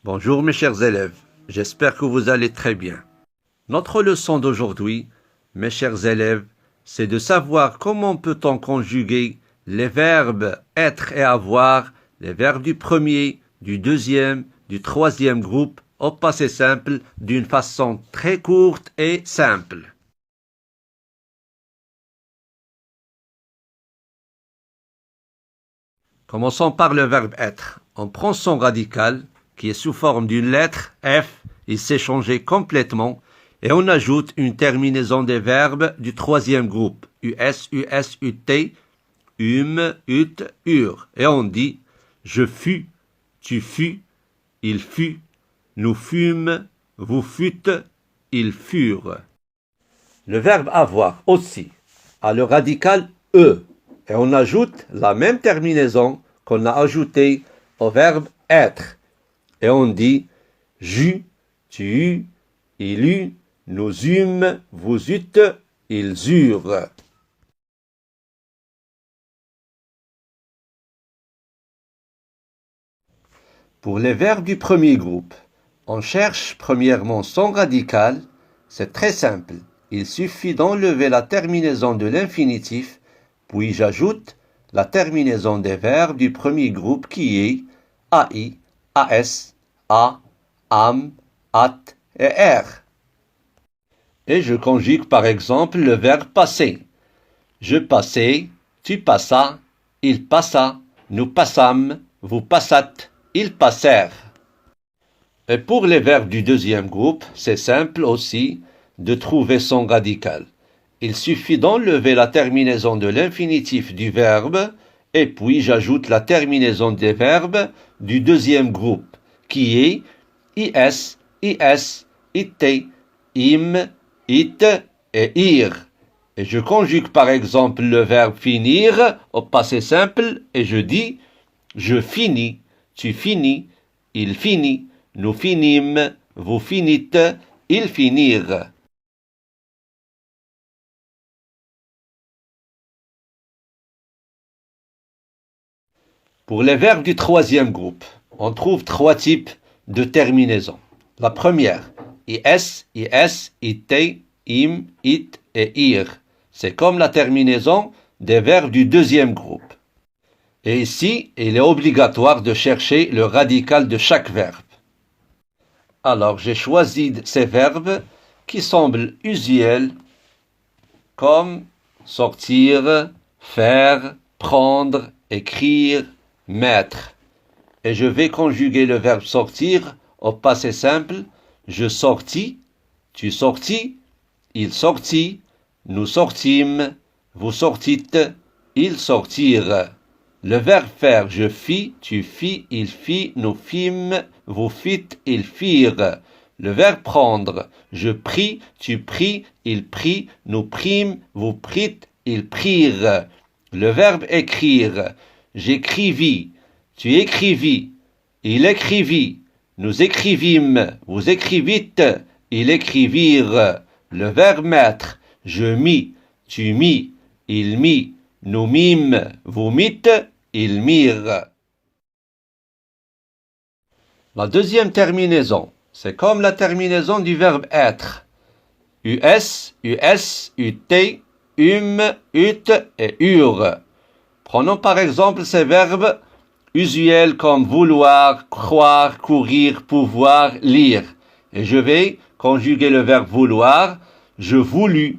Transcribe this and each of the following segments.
Bonjour mes chers élèves, j'espère que vous allez très bien. Notre leçon d'aujourd'hui, mes chers élèves, c'est de savoir comment peut-on conjuguer les verbes être et avoir, les verbes du premier, du deuxième, du troisième groupe au passé simple d'une façon très courte et simple. Commençons par le verbe être. On prend son radical, qui est sous forme d'une lettre, F, il s'est changé complètement, et on ajoute une terminaison des verbes du troisième groupe, US, US, UT, ut, ur. Et on dit, je fus, tu fus, il fut, nous fûmes, vous fûtes, ils furent. Le verbe avoir aussi a le radical E. Et on ajoute la même terminaison qu'on a ajoutée au verbe être. Et on dit j'eus, tu eus, il eut, nous eûmes, vous eûtes, ils eurent. Pour les verbes du premier groupe, on cherche premièrement son radical. C'est très simple. Il suffit d'enlever la terminaison de l'infinitif, puis j'ajoute la terminaison des verbes du premier groupe qui est AI, AS, A, AM, AT et R. Et je conjugue par exemple le verbe passer. Je passai, tu passas, il passa, nous passâmes, vous passâtes, ils passèrent. Et pour les verbes du deuxième groupe, c'est simple aussi de trouver son radical. Il suffit d'enlever la terminaison de l'infinitif du verbe et puis j'ajoute la terminaison des verbes du deuxième groupe qui est is, is, it, im, it et ir. Et je conjugue par exemple le verbe finir au passé simple et je dis je finis, tu finis, il finit, nous finîmes, vous finîtes, ils finirent. Pour les verbes du troisième groupe, on trouve trois types de terminaisons. La première, is, is, it, im, it et ir. C'est comme la terminaison des verbes du deuxième groupe. Et ici, il est obligatoire de chercher le radical de chaque verbe. Alors, j'ai choisi ces verbes qui semblent usuels comme sortir, faire, prendre, écrire, mettre. Et je vais conjuguer le verbe sortir au passé simple. Je sortis, tu sortis, il sortit, nous sortîmes, vous sortîtes, ils sortirent. Le verbe faire, je fis, tu fis, il fit, nous fîmes, vous fîtes, ils firent. Le verbe prendre, je pris, tu pris, il prit, nous prîmes, vous prîtes, ils prirent. Le verbe écrire, j'écrivis, tu écrivis, il écrivit, nous écrivîmes, vous écrivîtes, ils écrivirent. Le verbe mettre, je mis, tu mis, il mit, nous mîmes, vous mîtes, ils mirent. La deuxième terminaison, c'est comme la terminaison du verbe être. US, US, UT, ut et ur. Prenons par exemple ces verbes usuels comme vouloir, croire, courir, pouvoir, lire. Et je vais conjuguer le verbe vouloir. Je voulus,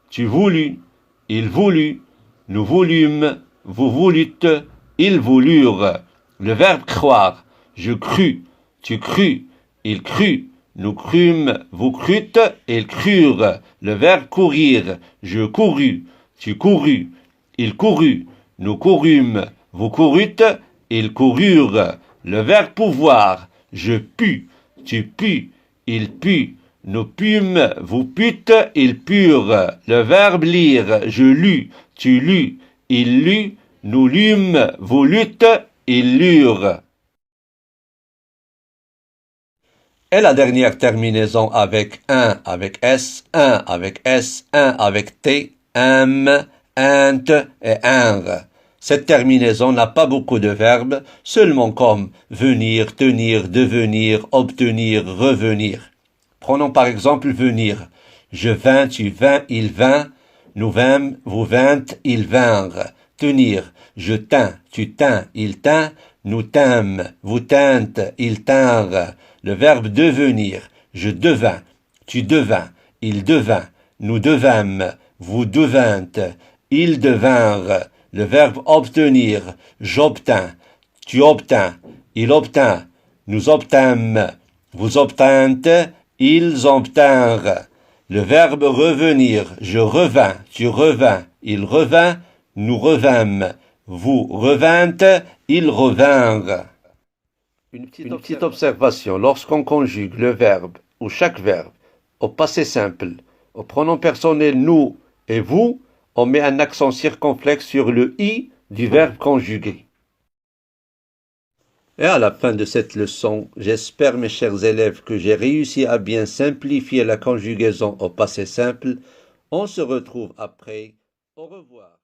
tu voulus, il voulut, nous voulûmes, vous voulûtes, ils voulurent. Le verbe croire, je crus, tu crus, il crut, nous crûmes, vous crûtes, ils crurent. Le verbe courir, je courus, tu courus, il courut, nous courûmes, vous courûtes, ils coururent. Le verbe pouvoir, je pus, tu pus, il put, nous pûmes, vous pûtes, ils purent. Le verbe lire, je lus, tu lus, il lut, nous lûmes, vous lûtes, ils lurent. Et la dernière terminaison avec un avec S, un avec T, int et ing. Cette terminaison n'a pas beaucoup de verbes, seulement comme venir, tenir, devenir, obtenir, revenir. Prenons par exemple venir. Je vins, tu vins, il vint, nous vîmes, vous vîntes, ils vinrent. Tenir. Je tins, tu tins, il tint, nous tîmes, vous tîntes, ils tinrent. Le verbe devenir. Je devins, tu devins, il devint, nous devîmes, vous devîntes, ils devinrent. Le verbe obtenir. J'obtins, tu obtins, il obtint, nous obtîmes, vous obtîntes, ils obtinrent. Le verbe revenir. Je revins, tu revins, il revint, nous revîmes, vous revîntes, ils revinrent. Une petite observation. Lorsqu'on conjugue le verbe ou chaque verbe au passé simple, au pronom personnel nous et vous, on met un accent circonflexe sur le i du verbe conjugué. Et à la fin de cette leçon, j'espère, mes chers élèves, que j'ai réussi à bien simplifier la conjugaison au passé simple. On se retrouve après. Au revoir.